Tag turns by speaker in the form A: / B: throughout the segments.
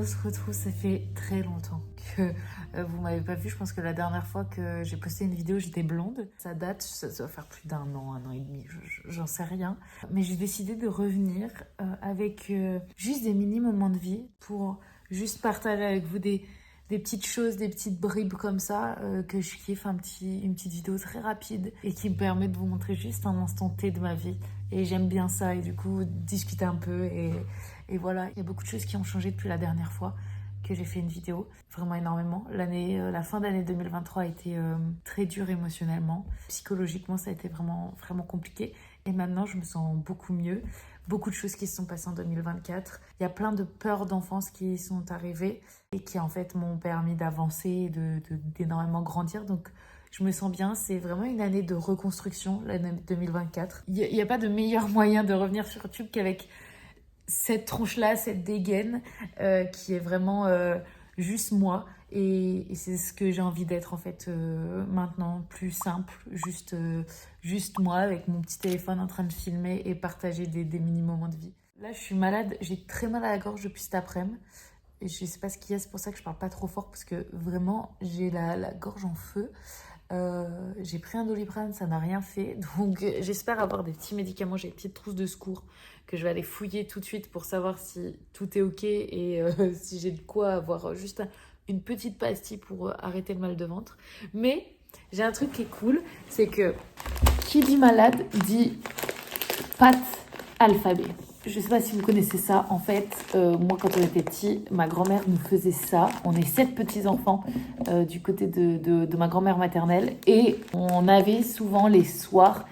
A: On se retrouve, ça fait très longtemps que vous m'avez pas vu. Je pense que la dernière fois que j'ai posté une vidéo, j'étais blonde. Ça date, ça doit faire plus d'un an et demi, j'en sais rien. Mais j'ai décidé de revenir avec juste des mini moments de vie pour juste partager avec vous des petites choses, des petites bribes comme ça que je kiffe, une petite vidéo très rapide et qui me permet de vous montrer juste un instant T de ma vie. Et j'aime bien ça et du coup discuter un peu et voilà. Il y a beaucoup de choses qui ont changé depuis la dernière fois que j'ai fait une vidéo, vraiment énormément. La fin d'année 2023 a été très dure émotionnellement. Psychologiquement, ça a été vraiment, vraiment compliqué. Et maintenant, je me sens beaucoup mieux. Beaucoup de choses qui se sont passées en 2024. Il y a plein de peurs d'enfance qui sont arrivées et qui en fait m'ont permis d'avancer et d'énormément grandir. Donc je me sens bien, c'est vraiment une année de reconstruction, l'année 2024. Il n'y a pas de meilleur moyen de revenir sur YouTube qu'avec cette tronche-là, cette dégaine qui est vraiment juste moi. Et c'est ce que j'ai envie d'être en fait maintenant, plus simple, juste moi avec mon petit téléphone en train de filmer et partager des mini-moments de vie. Là, je suis malade, j'ai très mal à la gorge depuis cet après-midi. Et je sais pas ce qu'il y a, c'est pour ça que je parle pas trop fort parce que vraiment, j'ai la gorge en feu. J'ai pris un Doliprane, ça n'a rien fait. Donc j'espère avoir des petits médicaments. J'ai des petites trousses de secours que je vais aller fouiller tout de suite pour savoir si tout est ok et si j'ai de quoi avoir juste une petite pastille pour arrêter le mal de ventre. Mais j'ai un truc qui est cool, c'est que qui dit malade dit pâte alphabet. Je sais pas si vous connaissez ça. En fait, moi, quand on était petit, ma grand-mère nous faisait ça. On est 7 petits-enfants du côté de ma grand-mère maternelle. Et on avait souvent les soirs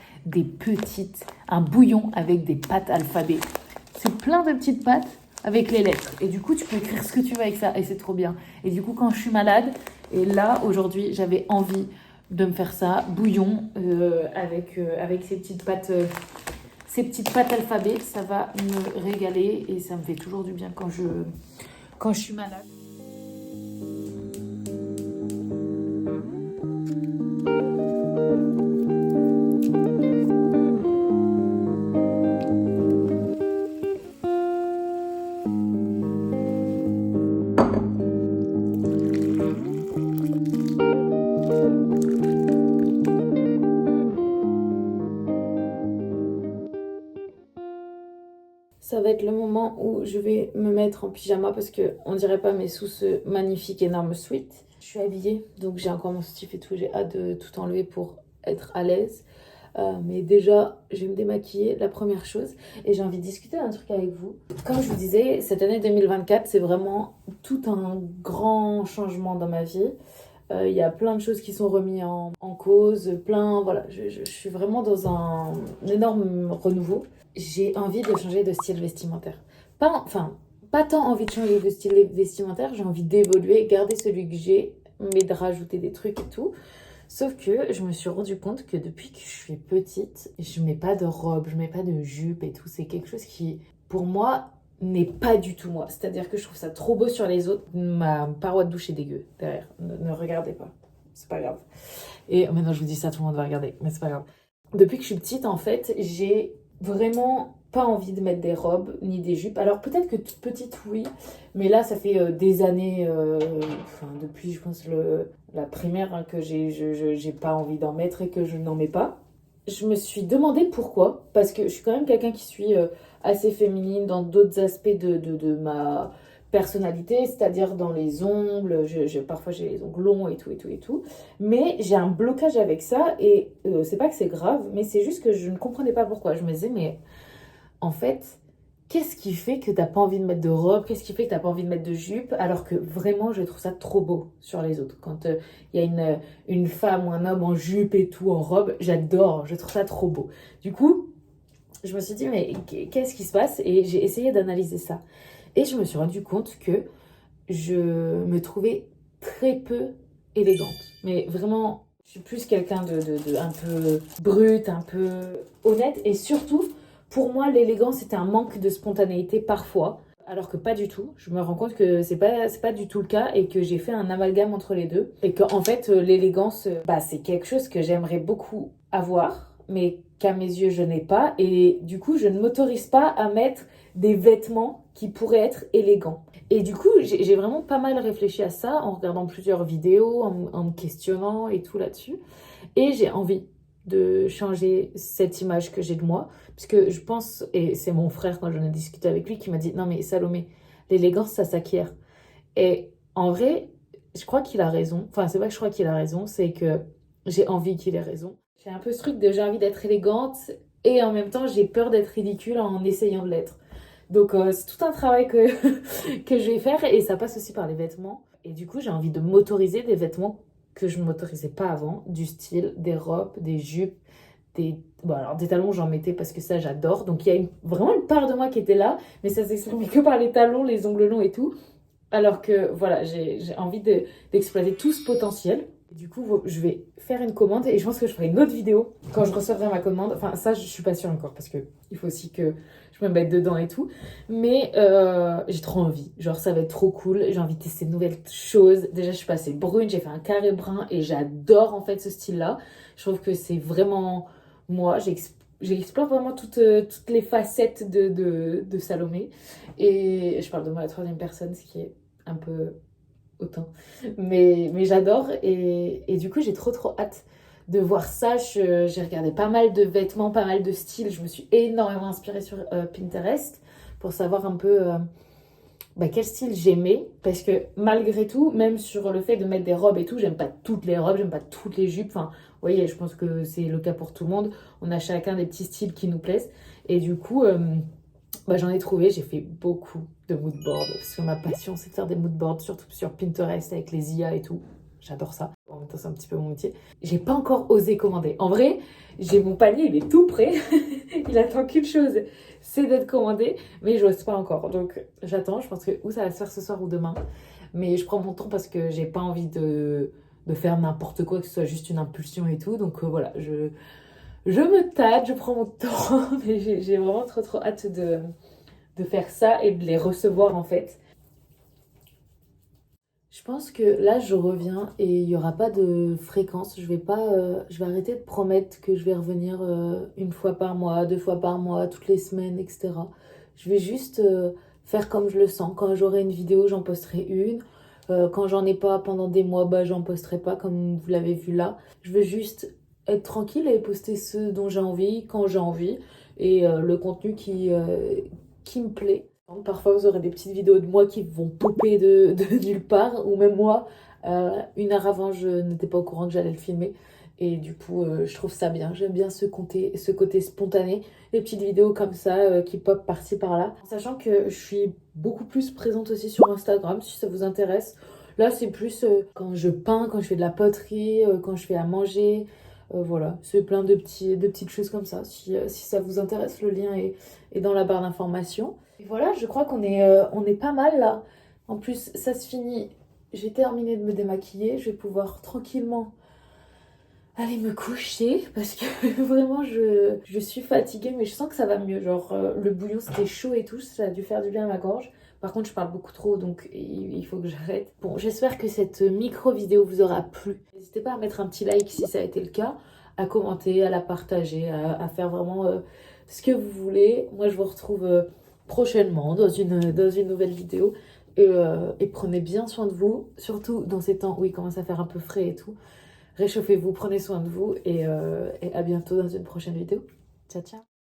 A: un bouillon avec des pâtes alphabet. C'est plein de petites pâtes avec les lettres. Et du coup, tu peux écrire ce que tu veux avec ça. Et c'est trop bien. Et du coup, quand je suis malade, et là, aujourd'hui, j'avais envie de me faire ça, bouillon avec ces petites pâtes... Ces petites pâtes alphabet, ça va me régaler et ça me fait toujours du bien quand je suis malade. Ça va être le moment où je vais me mettre en pyjama parce que on dirait pas, mais sous ce magnifique énorme sweat, je suis habillée, donc j'ai encore mon soutif et tout. J'ai hâte de tout enlever pour être à l'aise. Mais déjà, je vais me démaquiller, la première chose. Et j'ai envie de discuter d'un truc avec vous. Comme je vous disais, cette année 2024, c'est vraiment tout un grand changement dans ma vie. Il y a plein de choses qui sont remises en cause, voilà, je suis vraiment dans un énorme renouveau. J'ai envie de changer de style vestimentaire. Pas tant envie de changer de style vestimentaire, j'ai envie d'évoluer, garder celui que j'ai, mais de rajouter des trucs et tout. Sauf que je me suis rendu compte que depuis que je suis petite, je mets pas de robe, je mets pas de jupe et tout. C'est quelque chose qui, pour moi, n'est pas du tout moi. C'est-à-dire que je trouve ça trop beau sur les autres. Ma paroi de douche est dégueu derrière. Ne regardez pas. C'est pas grave. Et maintenant je vous dis ça, tout le monde va regarder, mais c'est pas grave. Depuis que je suis petite, en fait, j'ai vraiment pas envie de mettre des robes ni des jupes. Alors peut-être que toute petite, oui, mais là, ça fait des années, depuis, je pense, la primaire, hein, que j'ai pas envie d'en mettre et que je n'en mets pas. Je me suis demandé pourquoi, parce que je suis quand même quelqu'un qui suis assez féminine dans d'autres aspects de ma personnalité, c'est-à-dire dans les ongles, parfois j'ai les ongles longs et tout, mais j'ai un blocage avec ça et c'est pas que c'est grave, mais c'est juste que je ne comprenais pas pourquoi. Je me disais, mais en fait, qu'est-ce qui fait que t'as pas envie de mettre de robe? Qu'est-ce qui fait que t'as pas envie de mettre de jupe? Alors que vraiment, je trouve ça trop beau sur les autres. Quand y a une femme ou un homme en jupe et tout, en robe, j'adore, je trouve ça trop beau. Du coup, je me suis dit, mais qu'est-ce qui se passe? Et j'ai essayé d'analyser ça. Et je me suis rendu compte que je me trouvais très peu élégante. Mais vraiment, je suis plus quelqu'un de un peu brut, un peu honnête. Et surtout, pour moi, l'élégance, c'était un manque de spontanéité parfois. Alors que pas du tout. Je me rends compte que c'est pas du tout le cas et que j'ai fait un amalgame entre les deux. Et qu'en fait, l'élégance, c'est quelque chose que j'aimerais beaucoup avoir, mais qu'à mes yeux, je n'ai pas. Et du coup, je ne m'autorise pas à mettre des vêtements qui pourrait être élégant. Et du coup, j'ai vraiment pas mal réfléchi à ça en regardant plusieurs vidéos, en me questionnant et tout là-dessus. Et j'ai envie de changer cette image que j'ai de moi. Parce que je pense, et c'est mon frère quand j'en ai discuté avec lui qui m'a dit, non mais Salomé, l'élégance ça s'acquiert. Et en vrai, je crois qu'il a raison. Enfin, c'est pas que je crois qu'il a raison, c'est que j'ai envie qu'il ait raison. J'ai un peu ce truc de j'ai envie d'être élégante et en même temps j'ai peur d'être ridicule en essayant de l'être. Donc c'est tout un travail que, que je vais faire et ça passe aussi par les vêtements. Et du coup j'ai envie de m'autoriser des vêtements que je ne m'autorisais pas avant, du style des robes, des jupes, bon, alors des talons j'en mettais parce que ça j'adore. Donc il y a vraiment une part de moi qui était là, mais ça s'exprimait que par les talons, les ongles longs et tout. Alors que voilà, j'ai envie d'exploiter tout ce potentiel. Du coup, je vais faire une commande et je pense que je ferai une autre vidéo quand je recevrai ma commande. Enfin, ça, je suis pas sûre encore parce que il faut aussi que je me mette dedans et tout. Mais j'ai trop envie. Genre, ça va être trop cool. J'ai envie de tester de nouvelles choses. Déjà, je suis passée brune, j'ai fait un carré brun et j'adore en fait ce style-là. Je trouve que c'est vraiment moi. J'explore vraiment toutes les facettes de Salomé. Et je parle de moi à la troisième personne, ce qui est un peu autant. Mais j'adore et du coup j'ai trop hâte de voir ça. J'ai regardé pas mal de vêtements, pas mal de styles. Je me suis énormément inspirée sur Pinterest pour savoir un peu quel style j'aimais. Parce que malgré tout, même sur le fait de mettre des robes et tout, j'aime pas toutes les robes, j'aime pas toutes les jupes. Enfin, vous voyez, je pense que c'est le cas pour tout le monde. On a chacun des petits styles qui nous plaisent. Et du coup... j'en ai trouvé, j'ai fait beaucoup de moodboards parce que ma passion c'est de faire des moodboards, surtout sur Pinterest avec les IA et tout. J'adore ça. En même temps, c'est un petit peu mon métier. J'ai pas encore osé commander. En vrai, j'ai mon panier, il est tout prêt. Il attend qu'une chose, c'est d'être commandé, mais j'ose pas encore. Donc j'attends, je pense que ou ça va se faire ce soir ou demain. Mais je prends mon temps parce que j'ai pas envie de faire n'importe quoi, que ce soit juste une impulsion et tout. Donc voilà, je me tâte, je prends mon temps, mais j'ai vraiment trop hâte de faire ça et de les recevoir en fait. Je pense que là je reviens et il n'y aura pas de fréquence. Je vais arrêter de promettre que je vais revenir une fois par mois, deux fois par mois, toutes les semaines, etc. Je vais juste faire comme je le sens. Quand j'aurai une vidéo, j'en posterai une. Quand j'en ai pas pendant des mois, j'en posterai pas comme vous l'avez vu là. Je veux juste être tranquille et poster ce dont j'ai envie, quand j'ai envie, et le contenu qui me plaît. Donc, parfois, vous aurez des petites vidéos de moi qui vont popper de nulle part, ou même moi, une heure avant, je n'étais pas au courant que j'allais le filmer. Et du coup, je trouve ça bien. J'aime bien ce côté spontané, les petites vidéos comme ça qui pop par-ci par-là. En sachant que je suis beaucoup plus présente aussi sur Instagram, si ça vous intéresse. Là, c'est plus quand je peins, quand je fais de la poterie, quand je fais à manger. Voilà, c'est plein de petites choses comme ça. Si ça vous intéresse, le lien est dans la barre d'informations. Et voilà, je crois on est pas mal là. En plus, ça se finit. J'ai terminé de me démaquiller. Je vais pouvoir tranquillement aller me coucher parce que vraiment je suis fatiguée, mais je sens que ça va mieux. Genre, le bouillon c'était chaud et tout, ça a dû faire du bien à ma gorge. Par contre, je parle beaucoup trop, donc il faut que j'arrête. Bon, j'espère que cette micro-vidéo vous aura plu. N'hésitez pas à mettre un petit like si ça a été le cas, à commenter, à la partager, à faire vraiment ce que vous voulez. Moi, je vous retrouve prochainement dans une nouvelle vidéo. Et prenez bien soin de vous, surtout dans ces temps où il commence à faire un peu frais et tout. Réchauffez-vous, prenez soin de vous et à bientôt dans une prochaine vidéo. Ciao, ciao!